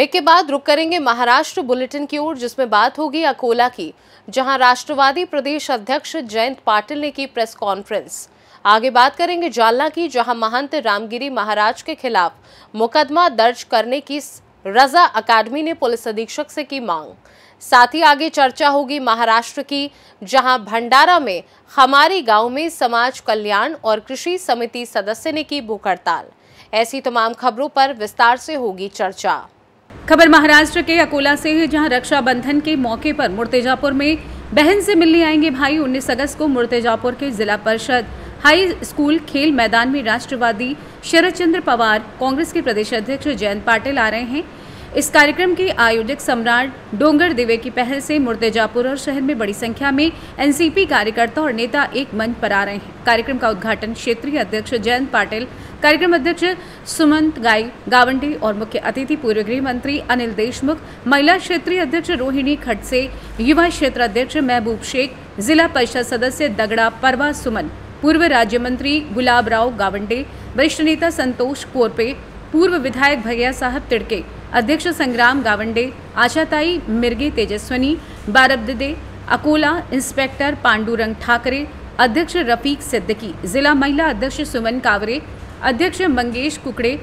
Break के बाद रुक करेंगे महाराष्ट्र बुलेटिन की ओर, जिसमें बात होगी अकोला की, जहां राष्ट्रवादी प्रदेश अध्यक्ष जयंत पाटिल ने की प्रेस कॉन्फ्रेंस। आगे बात करेंगे जालना की, जहां महंत रामगिरी महाराज के खिलाफ मुकदमा दर्ज करने की रजा अकादमी ने पुलिस अधीक्षक से की मांग। साथ ही आगे चर्चा होगी महाराष्ट्र की, जहां भंडारा में हमारी गांव में समाज कल्याण और कृषि समिति सदस्य ने की भूख हड़ताल। ऐसी तमाम खबरों पर विस्तार से होगी चर्चा। खबर महाराष्ट्र के अकोला से है, जहां रक्षाबंधन के मौके पर मुर्तेजापुर में बहन से मिलने आएंगे भाई। 19 अगस्त को मुर्तेजापुर के जिला परिषद हाई स्कूल खेल मैदान में राष्ट्रवादी शरद चंद्र पवार, कांग्रेस के प्रदेश अध्यक्ष जयंत पाटिल आ रहे हैं। इस कार्यक्रम के आयोजक सम्राट डोंगर दिवे की पहल से मुर्तेजापुर और शहर में बड़ी संख्या में एनसीपी कार्यकर्ता और नेता एक मंच पर आ रहे हैं। कार्यक्रम का उद्घाटन क्षेत्रीय अध्यक्ष जयंत पाटिल, कार्यक्रम अध्यक्ष सुमंत गावंडे और मुख्य अतिथि पूर्व गृह मंत्री अनिल देशमुख, महिला क्षेत्रीय अध्यक्ष रोहिणी खडसे, युवा क्षेत्र अध्यक्ष महबूब शेख, जिला परिषद सदस्य दगड़ा परवा सुमन, पूर्व राज्य मंत्री गुलाब राव गावंडे, वरिष्ठ नेता संतोष कोरपे, पूर्व विधायक भैया साहब तिड़के, अध्यक्ष संग्राम गावंडे, आशाताई मिर्गे तेजस्वनी, बारबदे अकोला इंस्पेक्टर पांडुरंग ठाकरे, अध्यक्ष रफीक सिद्दीकी, जिला महिला अध्यक्ष सुमन कावरे, अध्यक्ष मंगेश कुकड़े,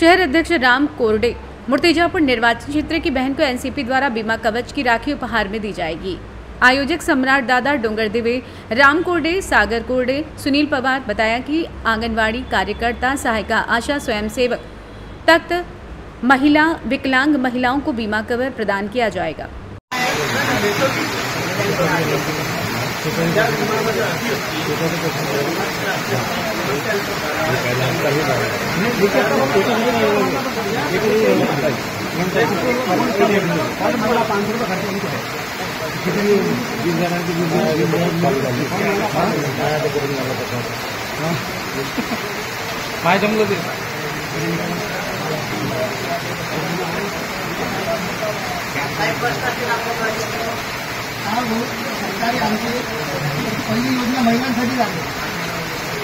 शहर अध्यक्ष राम कोरडे। मुर्तेजापुर निर्वाचन क्षेत्र की बहन को एनसीपी द्वारा बीमा कवच की राखी उपहार में दी जाएगी। आयोजक सम्राट दादा डोंगर दिवे, राम कोरडे, सागर कोरडे, सुनील पवार बताया कि आंगनवाड़ी कार्यकर्ता, सहायिका, आशा स्वयंसेवक तक महिला विकलांग महिलाओं को बीमा कवर प्रदान किया जाएगा। सरकारी आमची पहिली योजना महिलांसाठीच आहे।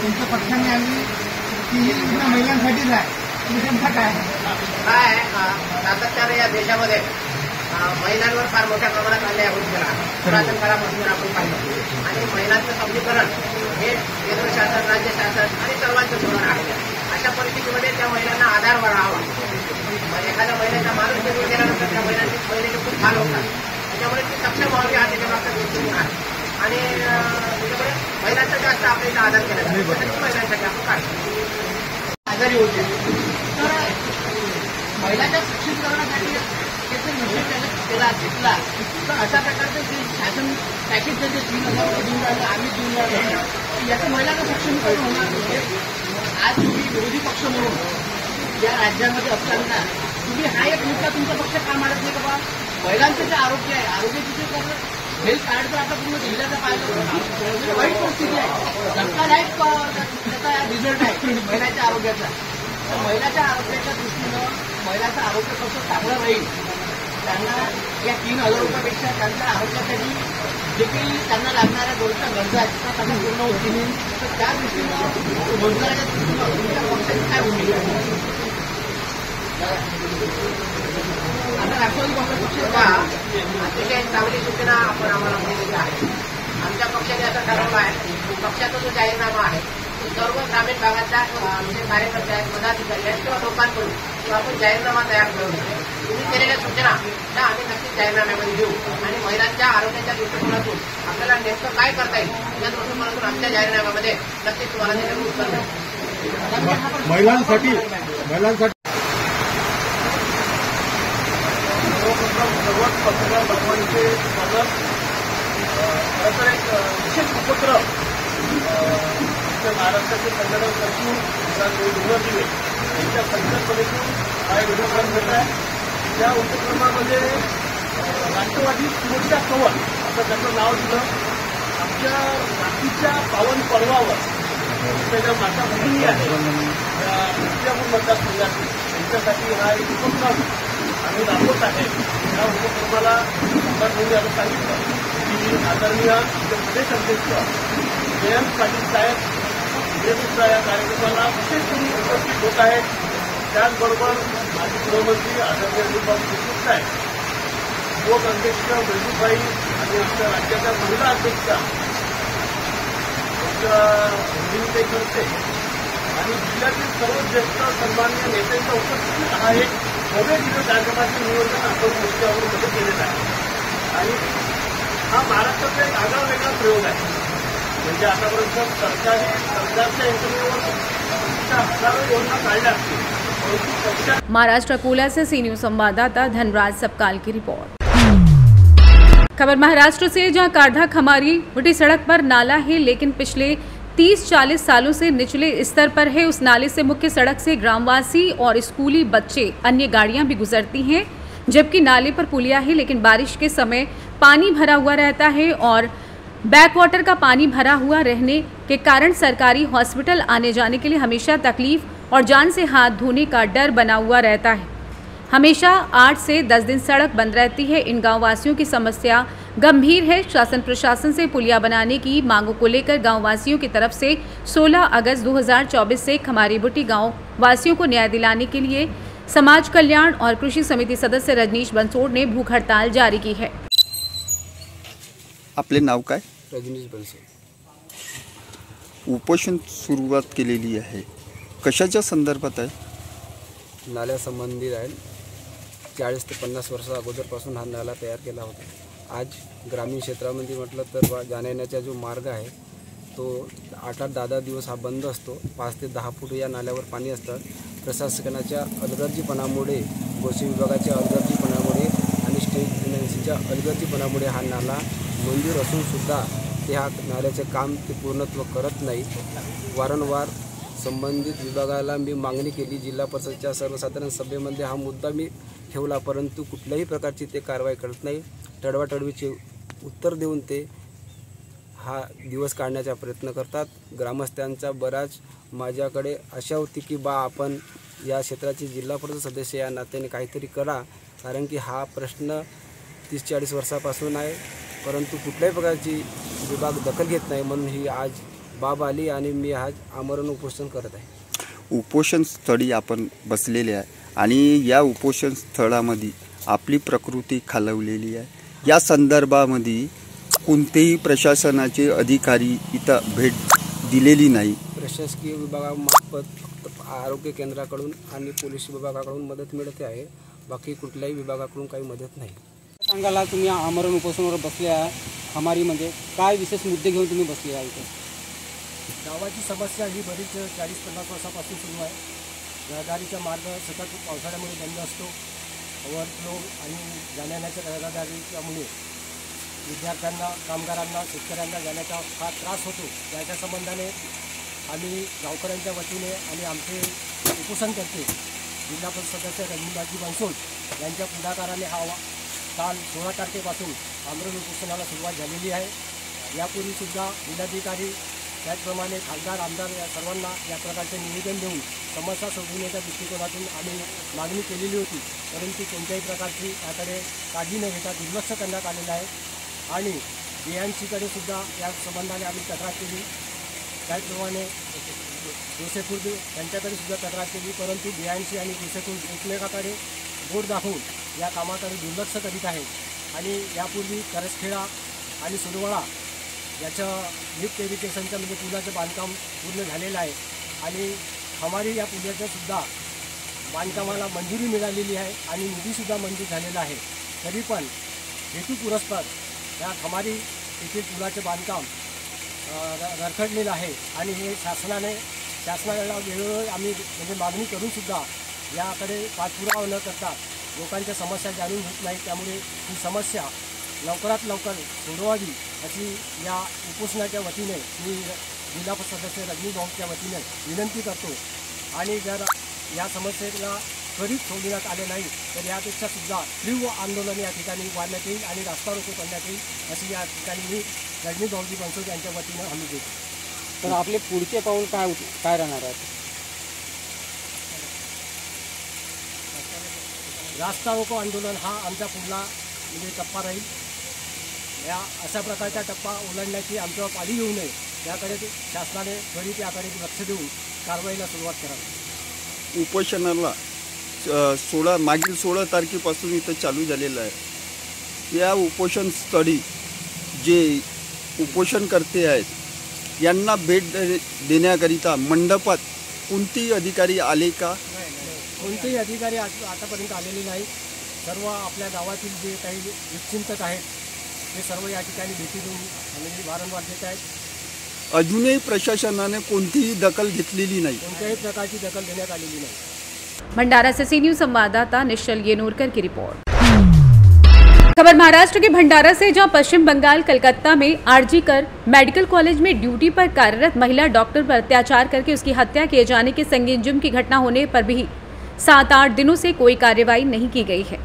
तुमच्या पक्षाने आणली ती ही योजना महिलांसाठीच आहे। तुमचा काय सातत्याने या देशामध्ये महिलांवर फार मोठ्या प्रमाणात अन्याय होत गेला। पुरातन काळापासून आपण पाहिलं आणि महिलांचं सबलीकरण हे केंद्र शासन, राज्य शासन आणि सर्वांचं धोरण आहे। अशा परिस्थितीमध्ये त्या महिलांना आधार मिळावा। एखाद्या महिलेचा माणूस निघून गेल्यानंतर त्या महिलेचे खूप हाल होतात। त्यामुळे ती सक्षम व्हावी हा त्याच्यामागचा दृष्टिकोन आहे आणि त्याच्यामुळे महिलांचा जास्त आपल्या इथं आधार केला जातो। महिलांसाठी आपण काय आजारी होते तर महिलांच्या सक्षमीकरणासाठी त्याचे निश्चित केला घेतला तर अशा प्रकारचे जे शासन पॅकेज जे 3,000 देऊन राहिलं, आम्ही देऊन राहिलो, याचं महिलांचं सक्षमीकरण होणार म्हणजे आज तुम्ही विरोधी पक्ष म्हणून या राज्यामध्ये असताना तुम्ही हा एक मुद्दा तुमचा पक्ष का मांडत नाही? बाबा महिलांचं जे आरोग्य आहे, आरोग्याची जे हेल्थ कार्ड जर आता पूर्ण जिल्ह्याचा पाहिलं वाईट परिस्थिती आहे। धक्कादायक त्याचा रिझल्ट आहे महिलांच्या आरोग्याचा। तर महिलाच्या आरोग्याच्या दृष्टीनं महिलाचं आरोग्य कसं चांगलं राहील, त्यांना या 3,000 रुपयापेक्षा त्यांच्या आरोग्यासाठी जे काही त्यांना लागणाऱ्या रोजच्या गरजा आहेत त्या त्यांना पूर्ण होतील। तर त्या दृष्टीनं रोजगाराच्या दृष्टीनं तुमच्या पक्षाची काय भूमिका आहे? आता राष्ट्रवादी काँग्रेस पक्षाचा अतिशय चांगली सूचना आपण आम्हाला दिलेली आहे। आमच्या पक्षाने असं ठरवलं आहे, पक्षाचा जो जाहीरनामा आहे तो सर्व ग्रामीण भागातल्या आमचे कार्यकर्ते आहेत, पदाधिकारी आहेत किंवा लोकांकडून किंवा आपण जाहीरनामा तयार करून तुम्ही केलेल्या सूचना त्या आम्ही नक्कीच जाहीरनाम्यामध्ये देऊ आणि महिलांच्या आरोग्याच्या दृष्टिकोनातून आपल्याला नेमकं काय करता येईल या दृष्टिकोनातून आमच्या जाहीरनाम्यामध्ये नक्कीच तुम्हाला त्याच्यावर उत्तर देऊ। महिलांसाठी सर्वच पत्रकार बांधवांचे स्वागत। तर एक विशेष उपक्रम महाराष्ट्राचे संघटन करतील डोंगर दिवे यांच्या संकल्पनेतून हा एक उपक्रम घेत आहे। त्या उपक्रमामध्ये राष्ट्रवादी सुरक्षा कवच असं त्याचं नाव दिलं। आमच्या राखीच्या पावन पर्वावर ज्या माता भगिनी आहेत त्या मुर्तेजापूर मतदारसंघात त्यांच्यासाठी हा एक उपक्रम आम्ही राबवत आहे। या उपक्रमाला आमदार यांनी सांगितलं की आदरणीय प्रदेश अध्यक्ष जयंत पाटील साहेब हे सुद्धा या कार्यक्रमाला विशेष करून उपस्थित होत आहेत। त्याचबरोबर आणि गृहमंत्री आदरणीय अनिलभाऊ देशमुख साहेब, युवक अध्यक्ष वैभवबाई आणि आमच्या राज्याच्या महिला अध्यक्षा डॉक्टर खडसे आणि जिल्ह्यातील सर्व ज्येष्ठ सन्माननीय नेत्यांच्या उपस्थितीत हा एक भव्य दिवस कार्यक्रमाचे नियोजन आपण मोर्चावर केलेलं आहे. आणि हा महाराष्ट्राचा एक आगळा वेगळा प्रयोग आहे. म्हणजे आतापर्यंत सरकारच्या यंत्रणेवर हजारो योजना काढल्या असतील, परंतु महाराष्ट्र अकोला से सी न्यूज संवाददाता धनराज सबकाल की रिपोर्ट। खबर महाराष्ट्र से, जहां कारधा खमारी बुटी सड़क पर नाला है लेकिन पिछले 30-40 सालों से निचले स्तर पर है। उस नाले से मुख्य सड़क से ग्रामवासी और स्कूली बच्चे, अन्य गाड़ियां भी गुजरती हैं, जबकि नाले पर पुलिया है लेकिन बारिश के समय पानी भरा हुआ रहता है और बैक वाटर का पानी भरा हुआ रहने के कारण सरकारी हॉस्पिटल आने जाने के लिए हमेशा तकलीफ और जान से हाथ धोने का डर बना हुआ रहता है। हमेशा 8 से 10 दिन सड़क बंद रहती है। इन गाँव वासियों की समस्या गंभीर है। शासन प्रशासन से पुलिया बनाने की मांगों को लेकर गाँव वासियों की तरफ से 16 अगस्त 2024 से खमारी बुटी गाँव वासियों को न्याय दिलाने के लिए समाज कल्याण और कृषि समिति सदस्य रजनीश बंसोड़ ने भूख हड़ताल जारी की है। आपले नाव काय? रजनीश बंसोड़। उपोषण सुरुवात केलेली आहे, कशाच्या संदर्भात आहे? नाल्यासंबंधित आहे। 40 ते 50 वर्षा अगोदरपासून हा नाला तयार केला होता। आज ग्रामीण क्षेत्रामध्ये म्हटलं तर जाण्या येण्याचा जो मार्ग आहे तो 8-8, 10-10 दिवस हा बंद असतो। 5 ते 10 फूट या नाल्यावर पाणी असतं। प्रशासनाच्या अलगर्जीपणामुळे, गोष्टी विभागाच्या अलगर्जीपणामुळे आणि स्टेट एजन्सीच्या अलगर्जीपणामुळे हा नाला मंजूर असून सुद्धा ते हा नाल्याचे काम ते पूर्णत्व करत नाही। वारंवार संबंधित विभागाला मी मागणी केली, जिल्हा परिषदच्या सर्वसाधारण सभेमध्ये हा मुद्दा मी ठेवला, परंतु कुठल्याही प्रकारची ते कारवाई करत नाही। टळवाटळवीचे उत्तर देऊन ते हा दिवस काढण्याचा प्रयत्न करतात। ग्रामस्थांचा बराच माझ्याकडे आशा होती की आपण या क्षेत्राचे जिल्हा परिषद सदस्य या नात्याने काहीतरी करा, कारण की हा प्रश्न 30-40 वर्षापासून आहे, परंतु कुठल्याही प्रकारची विभाग दखल घेत नाही। म्हणून ही आज बाब आली आणि मी आज आमरण उपोषण करत आहे। उपोषण स्थळी आपण बसलेले आहे आणि या उपोषण स्थळामध्ये आपली प्रकृती खालवलेली आहे। या संदर्भामध्ये कोणतेही प्रशासनाचे अधिकारी इथं भेट दिलेली नाही। प्रशासकीय विभागामार्फत आरोग्य केंद्राकडून आणि पोलीस विभागाकडून मदत मिळते आहे, बाकी कुठल्याही विभागाकडून काही मदत नाही। सांगायला तुम्ही आमरण उपोषणावर बसले आहे, हमारीमध्ये काय विशेष मुद्दे घेऊन तुम्ही बसले आहे? इथे गावाची समस्या ही बरीच 40-50 वर्षापासून सुरू आहे। रहदारीचा मार्ग सतत पावसाळ्यामुळे बंद असतो। ओव्हरफ्लो आणि जाण्याच्या रहदारीच्यामुळे विद्यार्थ्यांना, कामगारांना, शेतकऱ्यांना जाण्याचा फार त्रास होतो। याच्या संबंधाने आम्ही गावकऱ्यांच्या वतीने आणि आमचे उपोषणकर्ते जिल्हा परिषद सदस्य रजनीश बंसोड़ यांच्या पुढाकाराने हा काल 16 तारखेपासून आमरण उपोषणाला सुरुवात झालेली आहे। यापूर्वीसुद्धा जिल्हाधिकारी त्याचप्रमाणे खासदार, आमदार या सर्वांना या प्रकारचे निवेदन देऊन समस्या सोडवण्याच्या दृष्टिकोनातून आम्ही मागणी केलेली होती, परंतु कोणत्याही प्रकारची याकडे काळजी न घेता दुर्लक्ष करण्यात आलेलं आहे। आणि BMCकडे सुद्धा या संबंधाने आम्ही तक्रार केली, त्याचप्रमाणे जोसेपूर यांच्याकडे सुद्धा तक्रार केली, परंतु BMC आणि जोसेपूर एकमेकाकडे बोट दाखवून या कामाकडे दुर्लक्ष करीत आहेत। आणि यापूर्वी करसखेडा आणि सुरवळा याचं लिफ्ट इरिगेशनचं म्हणजे पुलाचं बांधकाम पूर्ण झालेलं आहे आणि खमारी या पुलाचं सुद्धा बांधकामाला मंजुरी मिळालेली आहे आणि निधीसुद्धा मंजूर झालेला आहे। तरी पण हेतू पुरस्पर या खमारी येथील पुलाचं बांधकाम रखडलेलं आहे आणि हे शासनाला वेळोवेळी आम्ही म्हणजे मागणी करूनसुद्धा याकडे पाठपुरावा न करता लोकांच्या समस्या जाणून घेत नाही। त्यामुळे ही समस्या लवकरात लवकर सोडवावी अशी या उपोषणाच्या वतीने मी जिल्हा परिषद सदस्य रजनीश भाऊच्या वतीने विनंती करतो। आणि जर या समस्येला त्वरित सोडविण्यात आले नाही तर यापेक्षा सुद्धा तीव्र आंदोलन या ठिकाणी उभारण्यात येईल आणि रास्ता रोको करण्यात येईल अशी या ठिकाणी मी रजनीश भाऊजी बंसोड़ यांच्या वतीने हमी देतो। तर आपले पुढचे पाऊल काय राहणार आहे? रास्ता रोको आंदोलन हा आमचा पुढला म्हणजे टप्पा राहील। या अशा प्रकारचा टप्पा ओलांडण्याची आमच्यावर पाळी येऊ नये याकडे शासनाने त्वरित याकडे लक्ष देऊन कारवाईला सुरुवात करावी। उपोषणाला मागील 16 तारखेपासून इथं चालू झालेलं आहे। या उपोषण स्थळी जे उपोषणकर्ते आहेत यांना भेट देण्याकरिता मंडपात कोणतेही अधिकारी आले का? कोणतेही अधिकारी आतापर्यंत आलेले नाही। सर्व आपल्या गावातील जे काही निश्चिंतक आहेत ते सर्व या ठिकाणी भेटी देऊन वारंवार देत आहेत। अजूनही प्रशासनाने कोणतीही दखल घेतलेली नाही, कोणत्याही प्रकारची दखल देण्यात आलेली नाही। भंडारा से सी न्यूज संवाददाता निश्चल येनोरकर की रिपोर्ट। खबर महाराष्ट्र के भंडारा से, जहां पश्चिम बंगाल कलकत्ता में आरजीकर मेडिकल कॉलेज में ड्यूटी पर कार्यरत महिला डॉक्टर पर अत्याचार करके उसकी हत्या किए जाने के संगीन जुर्म की घटना होने पर भी 7-8 दिनों से कोई कार्रवाई नहीं की गई है।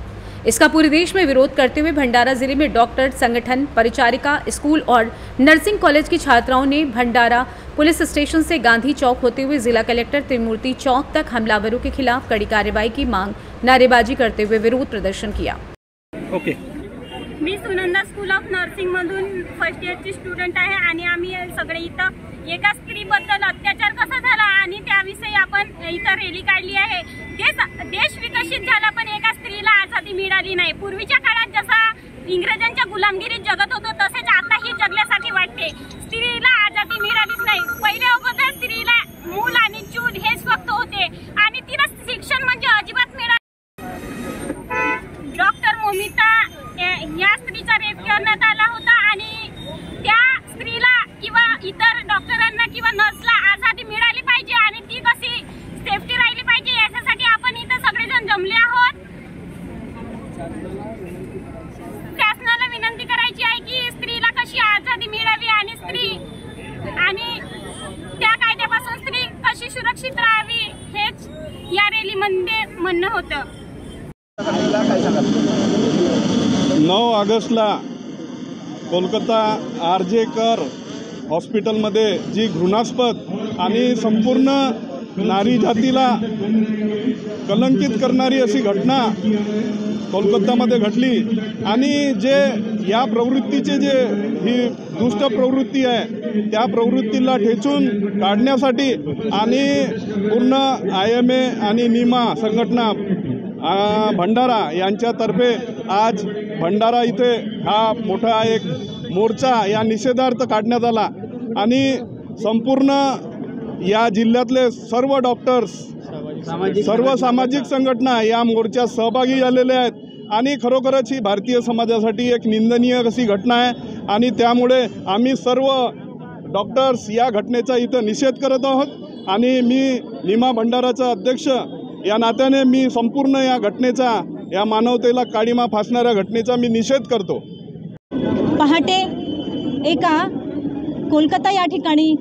इसका पूरे देश में विरोध करते हुए भंडारा जिले में डॉक्टर संगठन, परिचारिका, स्कूल और नर्सिंग कॉलेज की छात्राओं ने भंडारा पुलिस स्टेशन से गांधी चौक होते हुए जिला कलेक्टर त्रिमूर्ति चौक तक हमलावरों के खिलाफ कड़ी कार्रवाई की मांग नारेबाजी करते हुए विरोध प्रदर्शन किया। मी सुनंदा स्कूल ऑफ नर्सिंग मधून फर्स्ट इयरची स्टुडंट आहे आणि आम्ही सगळे इथं एका स्त्रीबद्दल अत्याचार कसा झाला आणि त्याविषयी आपण इथं रॅली काढली आहे। देश विकसित झाला पण एका स्त्रीला आझादी मिळाली नाही। पूर्वीच्या काळात जसा इंग्रजांच्या गुलामगिरीत जगत होतो तसेच आताही जगण्यासाठी वाटते। स्त्रीला आझादी मिळालीच नाही। पहिले अगोदर स्त्रीला मूल आणि चूल हेच फक्त होते आणि तिला शिक्षण म्हणजे अजिबात मिळाले। डॉक्टर मोमिता या स्त्रीचा रेप करण्यात आला होता आणि त्या स्त्रीला किंवा इतर डॉक्टरांना किंवा नर्सला आझादी मिळाली पाहिजे आणि ती कशी सेफ्टी राहिली पाहिजे यासाठी आपण इथे सगळेजण जमले आहोत। शासनाला विनंती करायची आहे की स्त्रीला कशी आझादी मिळावी आणि स्त्री आणि त्या कायद्यापासून स्त्री कशी सुरक्षित राहावी हेच या रॅलीमध्ये म्हणणं होतं। 9 ऑगस्टला कोलकाता आरजेकर हॉस्पिटलमध्ये जी घृणास्पद आणि संपूर्ण नारी जातीला कलंकित करणारी अशी घटना कोलकातामध्ये घडली आणि जे या प्रवृत्तीचे जे ही दुष्ट प्रवृत्ती आहे त्या प्रवृत्तीला ठेचून काढण्यासाठी आणि पूर्ण IMA आणि निमा संघटना भंडारा यांच्यातर्फे आज भंडारा इथे हा मोठा एक मोर्चा या निषेधार्थ काढण्यात आला आणि संपूर्ण या जिल्ह्यातले सर्व डॉक्टर्स, सर्व सामाजिक संघटना या मोर्चात सहभागी झालेले आहेत आणि खरोखरच ही भारतीय समाजासाठी एक निंदनीय अशी घटना आहे आणि त्यामुळे आम्ही सर्व डॉक्टर्स या घटनेचा इथं निषेध करत आहोत आणि मी निमा भंडाराचा अध्यक्ष या नात्याने मी संपूर्ण या घटनेचा, या मानवतेला काळीमा फासणाऱ्या घटनेचा मी निषेध करतो। पहाटे एका कोलकाता या ठिकाणी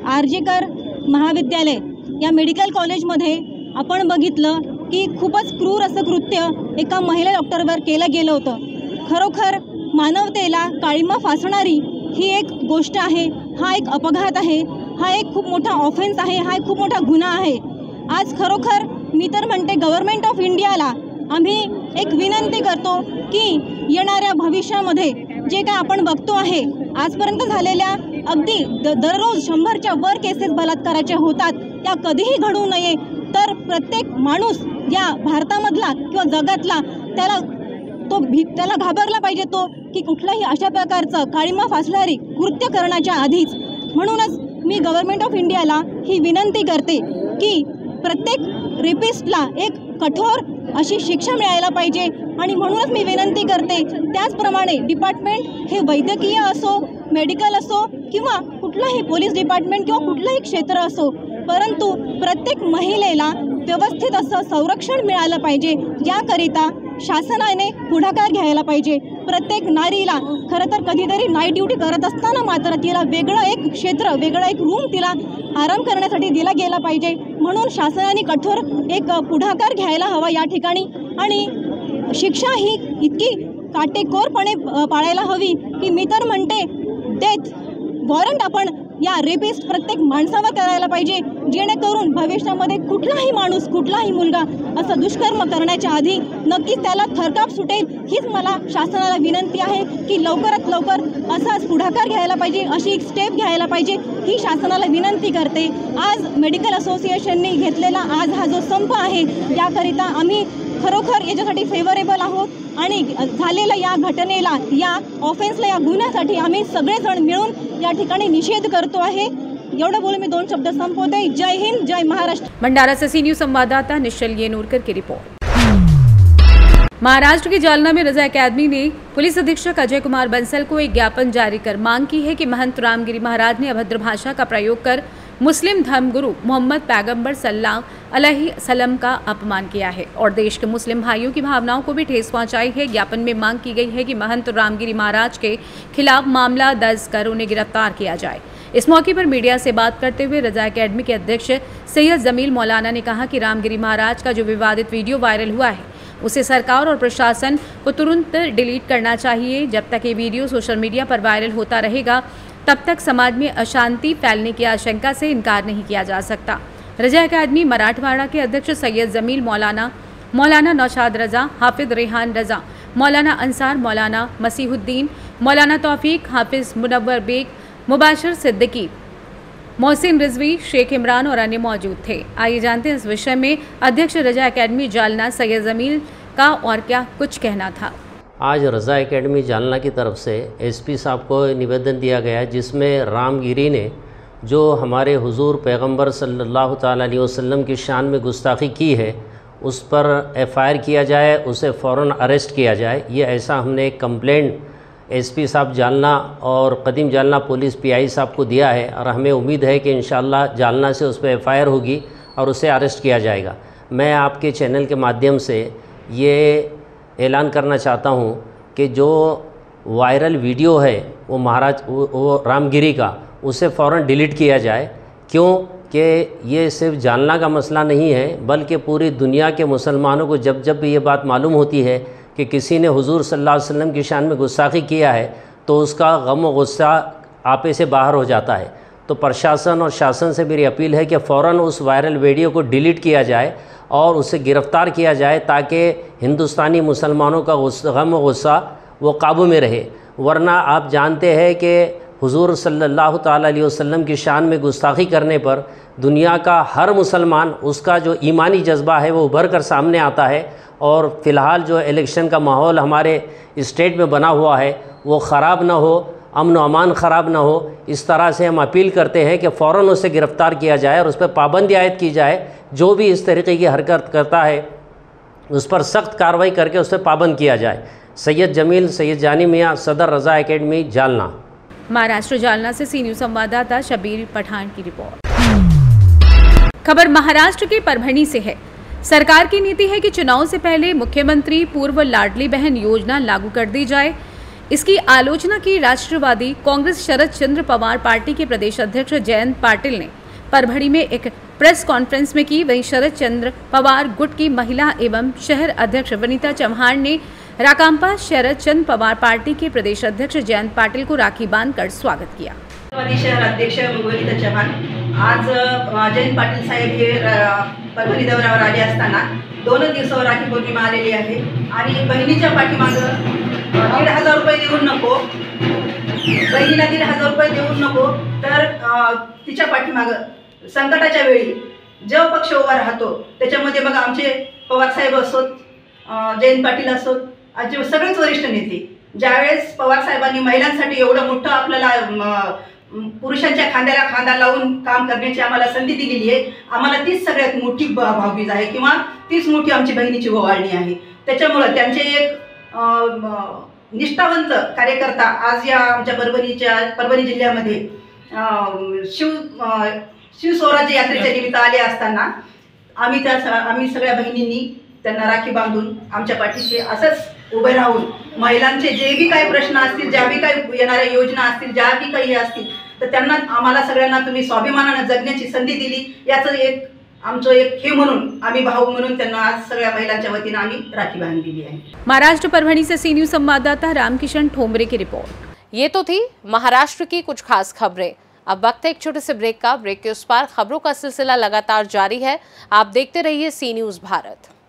आरजीकर महाविद्यालय या मेडिकल कॉलेजमध्ये आपण बघितलं की खूपच क्रूर असं कृत्य एका महिला डॉक्टरवर केलं गेलं होतं। खरोखर मानवतेला काळीमा फासणारी ही एक गोष्ट आहे, हा एक अपघात आहे, हा एक खूप मोठा ऑफेन्स आहे, हा एक खूप मोठा गुन्हा आहे। आज खरोखर मी तर म्हणते गव्हर्नमेंट ऑफ इंडियाला आम्ही एक विनंती करतो की येणाऱ्या भविष्यामध्ये जे काय आपण बघतो आहे आजपर्यंत झालेल्या अगदी दररोज 100च्या वर केसेस बलात्काराच्या होतात त्या कधीही घडू नये, तर प्रत्येक माणूस या भारतामधला किंवा जगातला त्याला घाबरला पाहिजे तो की कुठल्याही अशा प्रकारचं काळीमा फासणारी कृत्य करण्याच्या आधीच। म्हणूनच मी गव्हर्नमेंट ऑफ इंडियाला ही विनंती करते की प्रत्येक रेपिस्टला एक कठोर अशी शिक्षा मिळायला पाहिजे आणि म्हणूनच मी विनंती करते त्याचप्रमाणे डिपार्टमेंट हे वैद्यकीय असो, मेडिकल असो किंवा कुठलाही पोलीस डिपार्टमेंट किंवा कुठलंही क्षेत्र असो, परंतु प्रत्येक महिलेला व्यवस्थित असं संरक्षण मिळालं पाहिजे, याकरिता शासनाने पुढाकार घ्यायला पाहिजे। प्रत्येक नारीला खरं तर कधीतरी नाईट ड्यूटी करत असताना मात्र तिला वेगळं एक क्षेत्र, वेगळं एक रूम तिला आराम करण्यासाठी दिला गेला पाहिजे। म्हणून शासनाने कठोर एक पुढाकार घ्यायला हवा या ठिकाणी आणि शिक्षा ही इतकी काटेकोरपणे पाळायला हवी की मी तर म्हणते डेथ वॉरंट आपण या रेपिस्ट प्रत्येक माणसावर करायला पाहिजे, जेणेकरून भविष्यामध्ये कुठलाही माणूस कुठलाही मुलगा असं दुष्कर्म करण्याच्या आधी नक्कीच त्याला थरकाप सुटेल. हीच मला शासनाला विनंती आहे की लवकरात लवकर असाच पुढाकार घ्यायला पाहिजे, अशी एक स्टेप घ्यायला पाहिजे, ही शासनाला विनंती करते. आज मेडिकल असोसिएशनने घेतलेला आज हा जो संप आहे त्याकरिता आम्ही खरोखर याच्यासाठी फेवरेबल आहोत आणि झालेल्या या घटनेला, या ऑफेन्सला, या गुन्ह्यासाठी आम्ही सगळेजण मिळून या ठिकाणी निषेध करतो आहे. एवढं बोलून मी 2 शब्द संपवते. जय हिंद, जय महाराष्ट्र. भंडारा से सी न्यूज संवाददाता निश्चल येनूरकर की रिपोर्ट। महाराष्ट्र के जालना में रजा अकादमी ने पुलिस अधीक्षक अजय कुमार बंसल को एक ज्ञापन जारी कर मांग की है कि महंत रामगिरी महाराज ने अभद्र भाषा का प्रयोग कर मुस्लिम धर्मगुरु मोहम्मद पैगंबर सल्लल्लाहु अलैहि वसल्लम का अपमान किया है और देश के मुस्लिम भाइयों की भावनाओं को भी ठेस पहुंचाई है। ज्ञापन में मांग की गई है कि महंत रामगिरी महाराज के खिलाफ मामला दर्ज कर उन्हें गिरफ्तार किया जाए। इस मौके पर मीडिया से बात करते हुए रजा अकेडमी के अध्यक्ष सैयद जमील मौलाना ने कहा कि रामगिरी महाराज का जो विवादित वीडियो वायरल हुआ है उसे सरकार और प्रशासन को तुरंत डिलीट करना चाहिए। जब तक ये वीडियो सोशल मीडिया पर वायरल होता रहेगा तब तक समाज में अशांति फैलने की आशंका से इनकार नहीं किया जा सकता। रजा अकादमी मराठवाड़ा के अध्यक्ष सैयद जमील मौलाना, मौलाना नौशाद रजा, हाफिज रेहान रजा, मौलाना अंसार, मौलाना मसीहुद्दीन, मौलाना तौफीक, हाफिज मुनव्वर बेग, मुबाशिर सिद्दीकी, मोहसिन रिजवी, शेख इमरान और अन्य मौजूद थे। आइए जानते हैं इस विषय में अध्यक्ष रजा अकेडमी जालना सैयद जमील का और क्या कुछ कहना था। आज रजा एकेडमी जालना की तरफ से एसपी साहब को निवेदन दिया गया है जिसमें रामगिरी ने जो हमारे हुजूर पैगंबर सल्लल्लाहु ताला अलैहि वसल्लम की शान में गुस्ताखी की है उस पर एफआईआर किया जाए, उसे फ़ौरन अरेस्ट किया जाए। ये ऐसा हमने एक कंप्लेंट एसपी साहब जालना और कदीम जालना पुलिस पीआई साहब को दिया है और हमें उम्मीद है कि इंशाअल्लाह जालना से उस पर एफआईआर होगी और उसे अरेस्ट किया जाएगा। मैं आपके चैनल के माध्यम से ये ऐलान करना चाहता हूँ कि जो वायरल वीडियो है वो रामगिरी का, उसे फ़ौरन डिलीट किया जाए। क्यों कि ये सिर्फ जालना का मसला नहीं है बल्कि पूरी दुनिया के मुसलमानों को जब जब ये बात मालूम होती है कि किसी ने हुजूर सल्लल्लाहु अलैहि वसल्लम की शान में गुस्ताखी किया है तो उसका गम और गुस्सा आपे से बाहर हो जाता है। तो प्रशासन और शासन से मेरी अपील है कि फ़ौरन उस वायरल वीडियो को डिलीट किया जाए और उसे गिरफ़्तार किया जाए ताकि हिंदुस्तानी मुसलमानों का गम और गुस्सा वो काबू में रहे। वरना आप जानते हैं कि हुजूर सल्लल्लाहु ताला अलैहि वसल्लम की शान में गुस्ताखी करने पर दुनिया का हर मुसलमान, उसका जो ईमानी जज्बा है वो उभर कर सामने आता है। और फ़िलहाल जो इलेक्शन का माहौल हमारे स्टेट में बना हुआ है वो ख़राब ना हो, अमन व अमान ख़राब ना हो, इस तरह से हम अपील करते हैं कि फ़ौरन उसे गिरफ़्तार किया जाए और उस पर पाबंदी आयद की जाए। जो भी इस तरीके की हरकत करता है उस पर सख्त कार्रवाई करके उस पर पाबंद किया जाए। सैयद जमील, सैयद जानी मियाँ, सदर रजा एकेडमी जालना। महाराष्ट्र जालना से सी न्यूज़ संवाददाता शबीर पठान की रिपोर्ट। खबर महाराष्ट्र के परभणी से है। सरकार की नीति है कि चुनाव से पहले मुख्यमंत्री पूर्व लाडली बहन योजना लागू कर दी जाए। इसकी आलोचना की राष्ट्रवादी कांग्रेस शरद चंद्र पवार पार्टी के प्रदेश अध्यक्ष जयंत पाटिल ने परभणी में एक प्रेस कॉन्फ्रेंस में की। वहीं शरद चंद्र पवार गुट की महिला एवं शहर अध्यक्ष वनिता चौहान ने राकांपा शरद चंद्र पवार पार्टी के प्रदेश अध्यक्ष जयंत पाटिल को राखी बांधकर स्वागत किया। शहर अध्यक्ष वनिता चौहान आज जयंत पाटील साहेब हे परभणी दौऱ्यावर आले असताना 2 दिवसावर राखी पौर्णिमा आलेली आहे आणि बहिणीच्या पाठीमागं 1,500 रुपये देऊन नको, बहिणीला 1,500 रुपये देऊन नको तर तिच्या पाठीमागं संकटाच्या वेळी जो पक्ष उभा राहतो त्याच्यामध्ये बघा आमचे पवार साहेब असोत, जयंत पाटील असोत, आजचे सगळेच वरिष्ठ नेते ज्यावेळेस पवार साहेबांनी महिलांसाठी एवढं मोठं आपल्याला पुरुषांच्या खांद्याला खांदा लावून काम करण्याची आम्हाला संधी दिलेली आहे, आम्हाला तीच सगळ्यात मोठी भावगीज आहे किंवा तीच मोठी आमची बहिणीची ओवाळणी आहे। त्याच्यामुळे त्यांचे एक निष्ठावंत कार्यकर्ता आज या आमच्या परभणी जिल्ह्यामध्ये शिवस्वराज्य यात्रेच्या निमित्त आले असताना आम्ही सगळ्या बहिणींनी त्यांना राखी बांधून आमच्या पाठीशी असंच उभे राहून महिलांचे जे बी काही प्रश्न असतील, ज्या बी काही येणाऱ्या योजना असतील, ज्या बी काही असतील तर त्यांना आम्हाला सगळ्यांना तुम्ही स्वाभिमानाने जगण्याची संधी दिली याचं एक आमचं एक हे म्हणून आम्ही भाऊ म्हणून त्यांना आज सगळ्या महिलांच्या वतीने आम्ही राखी बांधलेली आहे। महाराष्ट्र परभणी से सी न्यूज़ संवाददाता रामकिशन ठोंबरे की रिपोर्ट। ये तो थी महाराष्ट्र की कुछ खास खबरें। अब वक्त है एक छोटे से ब्रेक का। ब्रेक के उस पार खबरों का सिलसिला लगातार जारी है। आप देखते रहिए सी न्यूज़ भारत।